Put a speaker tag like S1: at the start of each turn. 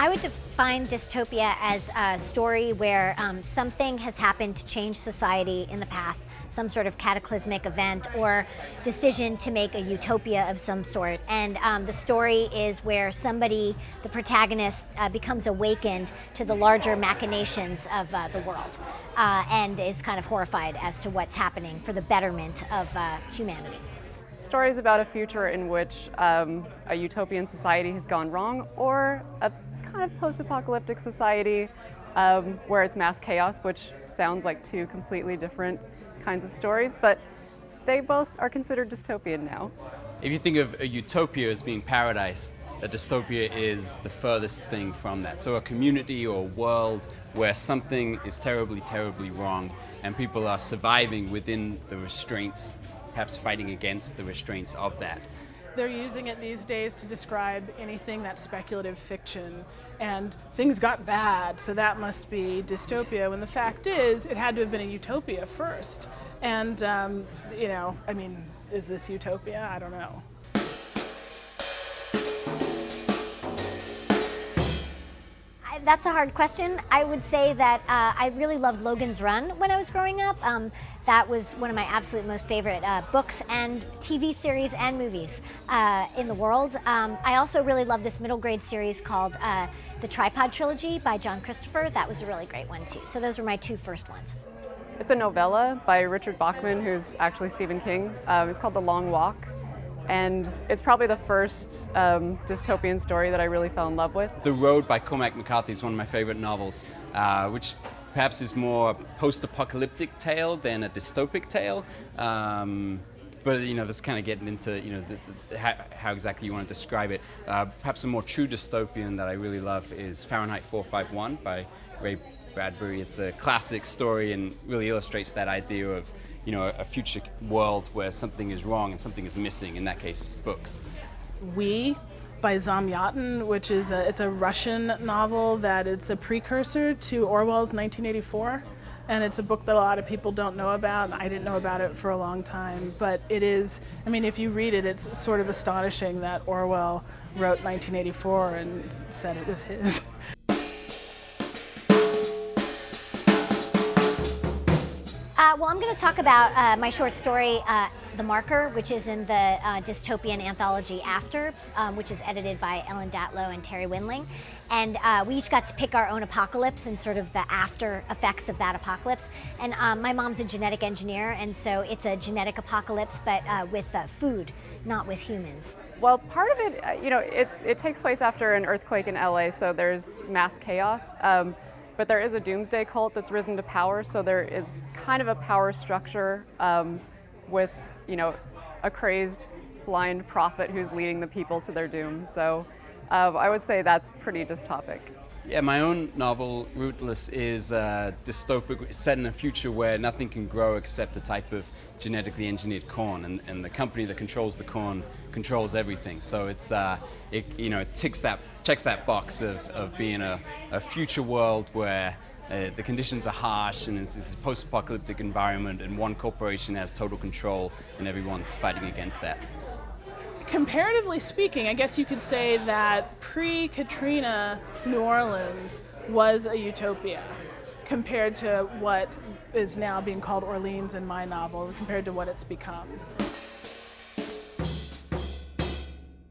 S1: I would define dystopia as a story where something has happened to change society in the past, some sort of cataclysmic event or decision to make a utopia of some sort. And the story is where somebody, the protagonist, becomes awakened to the larger machinations of the world and is kind of horrified as to what's happening for the betterment of humanity.
S2: Stories about a future in which a utopian society has gone wrong, or a kind of post-apocalyptic society where it's mass chaos, which sounds like two completely different kinds of stories, but they both are considered dystopian now.
S3: If you think of a utopia as being paradise, a dystopia is the furthest thing from that. So a community or a world where something is terribly, terribly wrong and people are surviving within the restraints, perhaps fighting against the restraints of that.
S4: They're using it these days to describe anything that's speculative fiction, and things got bad, so that must be dystopia, when the fact is it had to have been a utopia first. And, you know, I mean, is this utopia? I don't know.
S1: That's a hard question. I would say that I really loved Logan's Run when I was growing up. That was one of my absolute most favorite books and TV series and movies in the world. I also really love this middle grade series called The Tripod Trilogy by John Christopher. That was a really great one too. So those were my two first ones.
S2: It's a novella by Richard Bachman, who's actually Stephen King. It's called The Long Walk. And it's probably the first dystopian story that I really fell in love with.
S3: The Road by Cormac McCarthy is one of my favorite novels, which perhaps is more a post-apocalyptic tale than a dystopic tale. But you know, that's kind of getting into how exactly you want to describe it. Perhaps a more true dystopian that I really love is Fahrenheit 451 by Ray Bradbury. It's a classic story and really illustrates that idea of a future world where something is wrong and something is missing, in that case, books.
S4: We by Zamyatin, which is it's a Russian novel that it's a precursor to Orwell's 1984. And it's a book that a lot of people don't know about. I didn't know about it for a long time, but it is, I mean, if you read it, it's sort of astonishing that Orwell wrote 1984 and said it was his.
S1: Well, I'm going to talk about my short story, The Marker, which is in the dystopian anthology After, which is edited by Ellen Datlow and Terry Winling. And we each got to pick our own apocalypse and sort of the after effects of that apocalypse. And my mom's a genetic engineer, and so it's a genetic apocalypse, but with food, not with humans.
S2: Well, part of it, it takes place after an earthquake in LA, so there's mass chaos. But there is a doomsday cult that's risen to power, so there is kind of a power structure with, a crazed, blind prophet who's leading the people to their doom. So I would say that's pretty dystopic.
S3: Yeah, my own novel, Rootless, is dystopic. It's set in a future where nothing can grow except a type of genetically engineered corn, and the company that controls the corn controls everything. So it's it checks that box of being a future world where the conditions are harsh and it's a post-apocalyptic environment, and one corporation has total control and everyone's fighting against that.
S4: Comparatively speaking, I guess you could say that pre-Katrina New Orleans was a utopia compared to what is now being called Orleans in my novel, compared to what it's become.